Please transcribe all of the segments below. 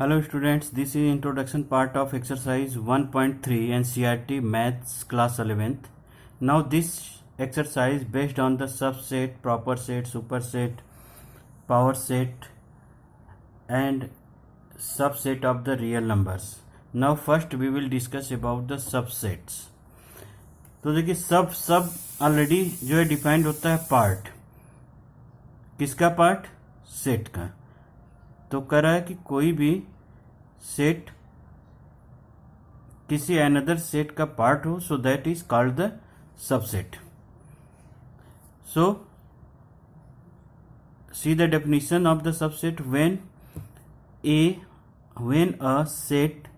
Hello students, this is introduction part of exercise 1.3 NCERT Maths class 11th. Now this exercise based on the subset, proper set, superset, power set and subset of the real numbers. Now first we will discuss about the subsets. तो देखिए सब already जो है defined होता है part. किसका part? Set का. तो कह रहा है कि कोई भी सेट किसी अनदर सेट का पार्ट हो, so that is called the subset. So see the definition of the subset. When a set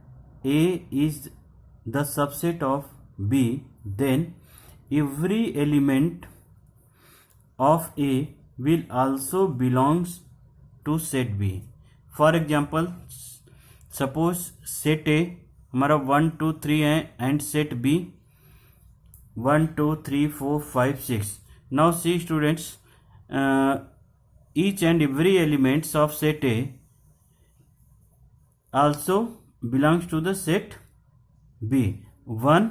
A is the subset of B, then every element of A will also belongs to set B. For example, suppose set A हमारा 1 2 3 है and set B 1 2 3 4 5 6. Now see students, each and every elements of set A also belongs to the set B. 1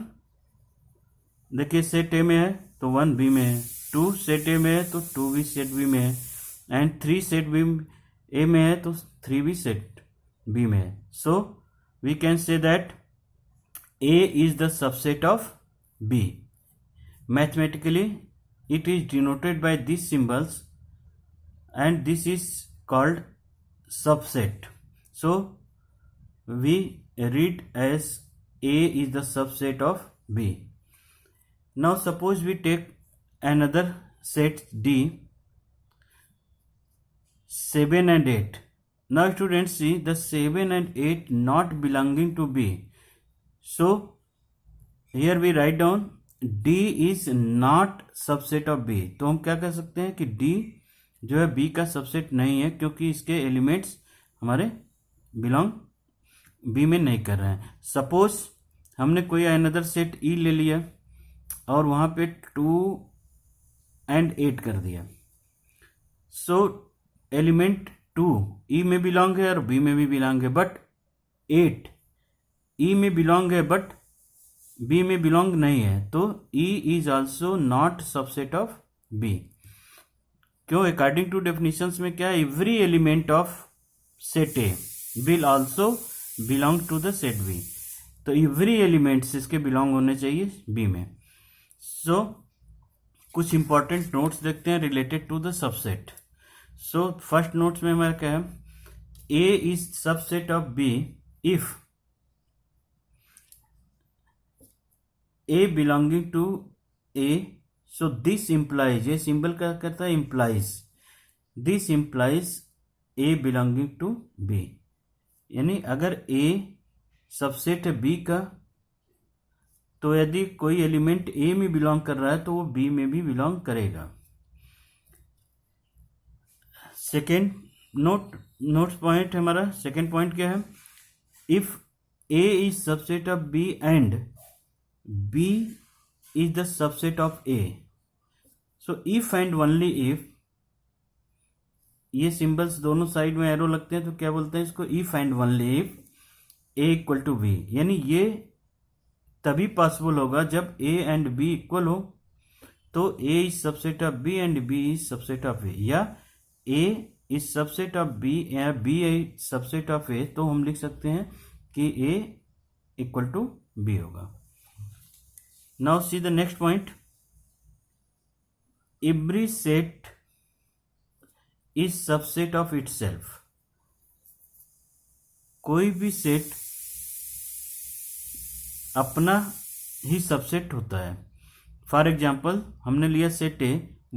देखिए set ए में है तो 1 B में है, 2 set ए में है तो 2 भी सेट बी में है, एंड 3 सेट बी ए में है तो 3 भी सेट बी में है. So we can say that A is the subset of B. Mathematically it is denoted by these symbols and this is called subset. So we read as A is the subset of B. Now suppose we take another set D, 7 and 8. Now students see the 7 and 8 not belonging to B. So here we write down D is not subset of B. तो हम क्या कह सकते हैं कि D जो है B का सबसेट नहीं है, क्योंकि इसके एलिमेंट्स हमारे बिलोंग बी में नहीं कर रहे हैं. सपोज हमने कोई अनदर सेट ई ले लिया और वहां पे 2 and 8 कर दिया. सो एलिमेंट 2 ई में बिलोंग है और बी में भी बिलोंग है, बट 8 ई में बिलोंग है बट बी में बिलोंग नहीं है. तो E is also not subset of B. क्यों? अकॉर्डिंग टू डेफिनेशंस में क्या है, every element of set A will also belong to the set B. तो एवरी एलिमेंट्स इसके बिलोंग होने चाहिए बी में. सो कुछ इंपॉर्टेंट नोट्स देखते हैं related to the subset. So first notes में हमारा क्या है, A is subset of B if A belonging to A. So this implies, ये सिंबल क्या करता है, implies. This implies A belonging to B. यानी अगर ए सबसेट है बी का, तो यदि कोई एलिमेंट ए में बिलोंग कर रहा है तो वो बी में भी बिलोंग करेगा. सेकेंड नोट्स पॉइंट हमारा सेकेंड पॉइंट क्या है, if A is subset of B and B is the subset of A. So if and only if, ये सिंबल्स दोनों साइड में एरो लगते हैं तो क्या बोलते हैं इसको, if and only if A equal to B. यानी ये तभी पॉसिबल होगा जब ए एंड बी इक्वल हो. तो A is subset of B and B is subset of A, या A is subset of B या B is subset of A. तो हम लिख सकते हैं कि ए इक्वल टू बी होगा. Now see the next point, every set is subset of itself. कोई भी सेट अपना ही सबसेट होता है. फॉर एग्जाम्पल हमने लिया सेट ए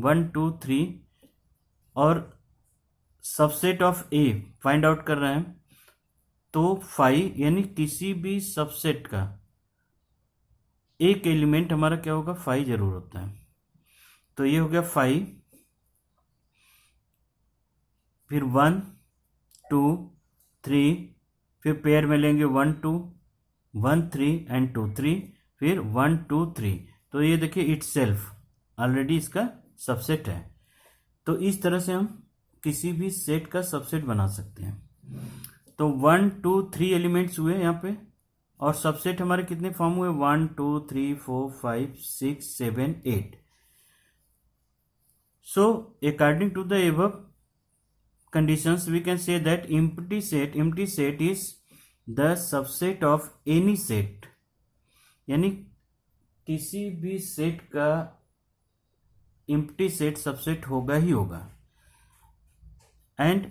1 2 3 और subset of A find out कर रहे हैं, तो 5, यानी किसी भी सबसेट का एक एलिमेंट हमारा क्या होगा, 5 जरूर होता है. तो ये हो गया 5, फिर 1 2 3, फिर पेयर में लेंगे 1 2 1 3 एंड 2 3, फिर 1 2 3. तो ये देखिए इटसेल्फ ऑलरेडी इसका सबसेट है. तो इस तरह से हम किसी भी सेट का सबसेट बना सकते हैं. तो 1 2 3 एलिमेंट्स हुए यहाँ पे, और सबसेट हमारे कितने फॉर्म हुए, 1 2 3 4 5 6 7 8. So according to the above conditions we can say that empty set is the subset of any set. यानी किसी भी सेट का empty set सबसेट होगा ही होगा. And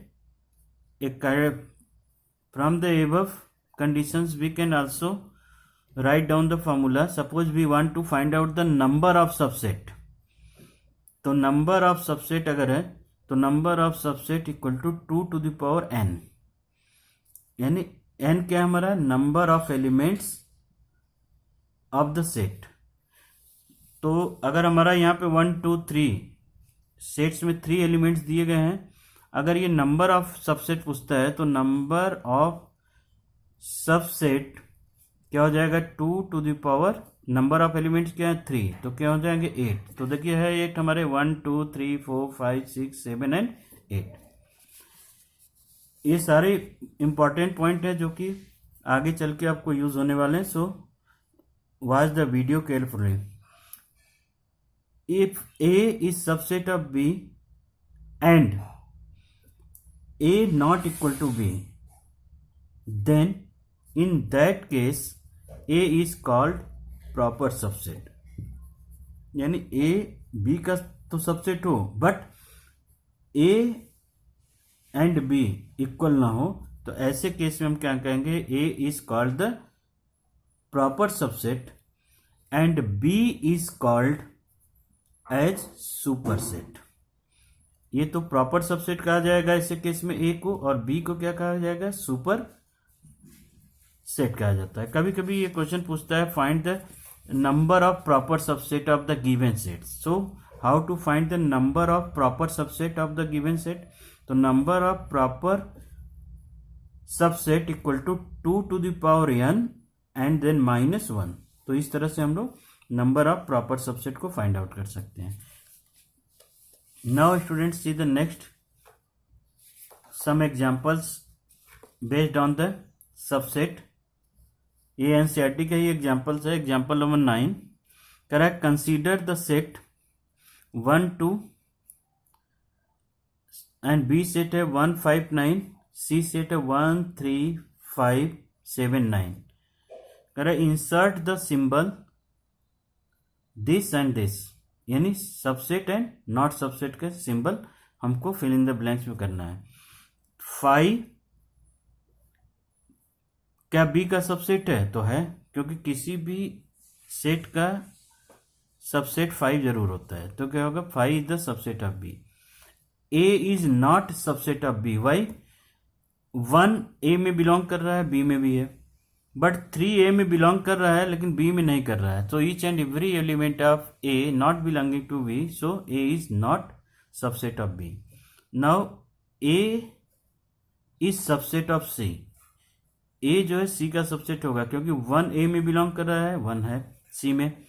from the above conditions we can also write down the formula. Suppose we want to find out the number of subset. तो number of subset अगर है तो number of subset equal to 2 to the power n. यानी n क्या है हमारा, number of elements of the set. तो अगर हमारा यहाँ पे 1 2 3 सेट्स में 3 एलिमेंट्स दिए गए हैं, अगर ये नंबर ऑफ सबसेट पूछता है तो नंबर ऑफ सबसेट क्या हो जाएगा, 2 to the power number of elements क्या है 3, तो क्या हो जाएंगे 8. तो देखिए है 8 हमारे 1 2 3 4 5 6 7 एंड 8. ये सारे इंपॉर्टेंट पॉइंट है जो कि आगे चल के आपको यूज होने वाले हैं. So watch the video carefully. If A is subset of B and a not equal to b, then in that case a is called proper subset. यानी a b का तो सबसेट हो but a and b equal ना हो, तो ऐसे case में हम क्या कहेंगे, a is called the proper subset and b is called as superset. ये तो प्रॉपर सबसेट कहा जाएगा ऐसे केस में ए को, और बी को क्या कहा जाएगा, सुपर सेट कहा जाता है. कभी कभी ये क्वेश्चन पूछता है find the number of proper subset of the given set. So how to find the number of proper subset of the given set. तो number of proper subset equal to 2 to the power n and then -1. तो इस तरह से हम लोग number of proper subset को find out कर सकते हैं. Now students see the next some examples based on the subset. ये एनसीईआरटी का ही एग्जाम्पल्स है. Example number 9 correct. Consider the set 1 2 and B set है 1 5 9, सी सेट है 1 3 5 7 9. Correct. Insert the symbol this and this, यानी सबसेट एंड नॉट सबसेट के symbol हमको fill in the blanks में करना है. 5 क्या बी का सबसेट है, तो है, क्योंकि किसी भी सेट का सबसेट 5 जरूर होता है. तो क्या होगा, 5 is the subset of B. A is not subset of B. Why, 1 A में बिलोंग कर रहा है, बी में भी है, बट 3 ए में बिलोंग कर रहा है लेकिन बी में नहीं कर रहा है. So each and every element of A not belonging to B, so A is not subset of B. Now A is subset of C. A जो है सी का सबसेट होगा क्योंकि 1 ए में बिलोंग कर रहा है, 1 है सी में.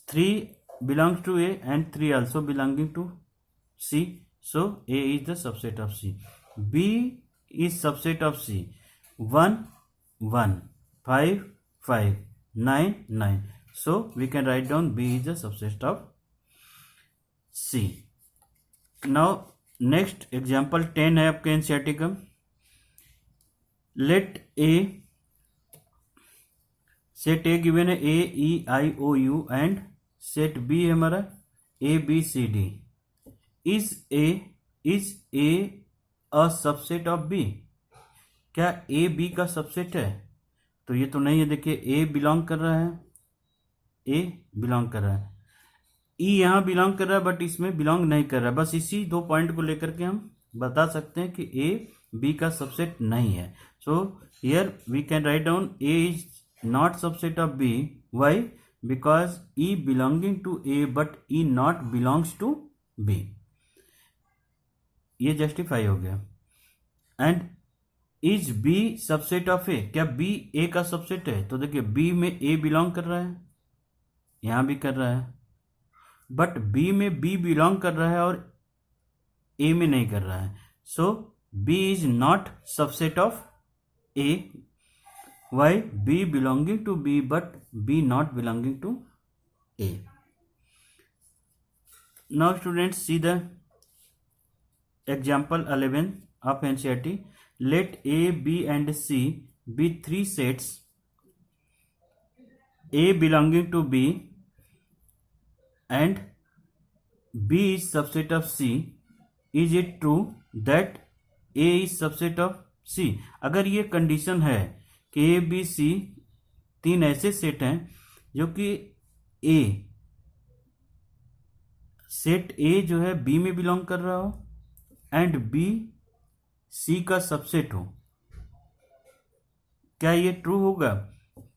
3 belongs to A and 3 also belonging to C, so A is the subset of C. B is subset of C. 1 1 5 5 9 9, so we can write down B is the subset of C. Now next example 10 है आपके NCERT का. Let A set A given है A E I O U and set B है हमारा A B C D. Is A a subset of B. क्या A B का subset है, तो ये तो नहीं है. देखिए ए बिलोंग कर रहा है, ए बिलोंग कर रहा है, ई यहां बिलोंग कर रहा है बट इसमें बिलोंग नहीं कर रहा है. बस इसी 2 पॉइंट को लेकर के हम बता सकते हैं कि ए बी का सबसेट नहीं है. So here we can write down A is not subset of B. Why, because E belonging to A but E not belongs to B. ये जस्टिफाई हो गया. And is B subset of A. क्या B ए का subset है, तो देखिए B में ए belong कर रहा है, यहां भी कर रहा है, बट बी में बी बिलोंग कर रहा है और ए में नहीं कर रहा है. So B is not subset of A. Why B belonging to B but B not belonging to A? Now students, see the example 11 of NCERT. Let A, B and C be three sets, A belonging to B and B is subset of C. Is it true that A is subset of C? अगर ये condition है कि A, B, C तीन ऐसे set हैं जो कि A set A जो है B में बिलोंग कर रहा हो एंड B C का सबसेट हो, क्या ये ट्रू होगा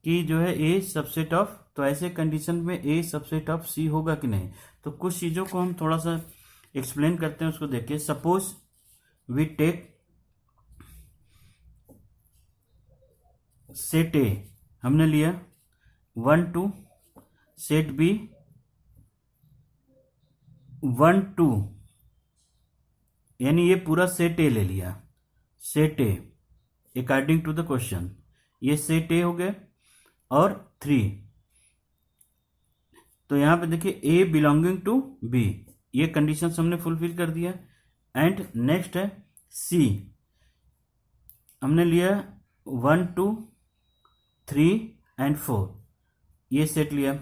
कि जो है A सबसेट ऑफ, तो ऐसे कंडीशन में A सबसेट ऑफ C होगा कि नहीं? तो कुछ चीज़ों को हम थोड़ा सा एक्सप्लेन करते हैं, उसको देखिए. Suppose we take set A, हमने लिया 1 2, सेट B 1 2, यानी ये पूरा सेट A ले लिया. Set A according to the question ये सेट A हो गया और 3. तो यहां पे देखिए A बिलोंगिंग टू B, ये कंडीशन हमने फुलफिल कर दिया. एंड नेक्स्ट है C, हमने लिया 1 2 3 एंड 4, ये सेट लिया.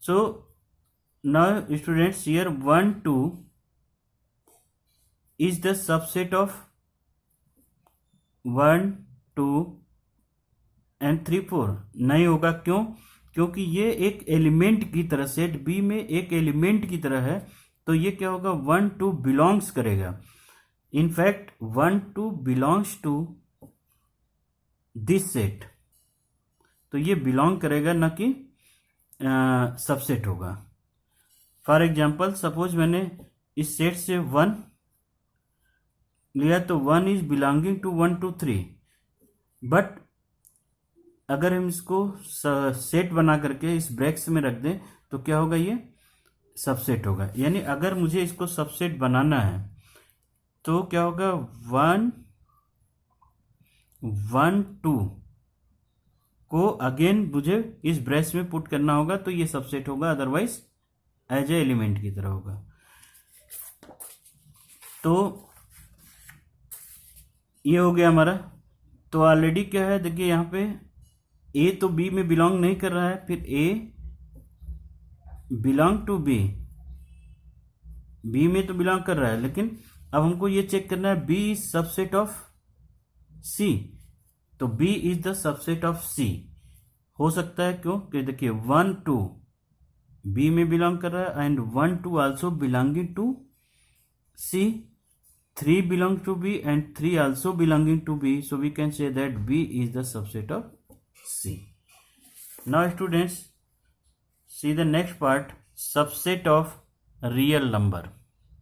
So now students, here 1 2 is the subset of 1 2 and 3 4. नहीं होगा, क्यों? क्योंकि ये एक एलिमेंट की तरह, सेट बी में एक एलिमेंट की तरह है, तो ये क्या होगा? 1 2 बिलोंग्स करेगा. In fact 1 2 belongs to this set, तो ये बिलोंग करेगा, ना कि सबसेट होगा. फॉर एग्जाम्पल, सपोज मैंने इस सेट से 1 लिया तो 1 इज बिलोंगिंग टू 1 2 3, बट अगर हम इसको सेट बना करके इस ब्रैकेट्स में रख दें तो क्या होगा? ये सबसेट होगा. यानी अगर मुझे इसको सबसेट बनाना है तो क्या होगा? 1 1 2 को अगेन मुझे इस ब्रैकेट्स में पुट करना होगा, तो ये सबसेट होगा, अदरवाइज एज ए एलिमेंट की तरह होगा. तो ये हो गया हमारा. तो ऑलरेडी क्या है, देखिए यहाँ पे A तो B में बिलोंग नहीं कर रहा है, फिर A belong to B, B में तो बिलोंग कर रहा है, लेकिन अब हमको ये चेक करना है B is subset of C, तो B is the subset of C. हो सकता है, क्यों? कि देखिए 1 2 B में बिलोंग कर रहा है and 1 2 also belonging to C. 3 belongs to B and 3 also belonging to B, so we can say that B is the subset of C. Now students, see the next part, subset of real number.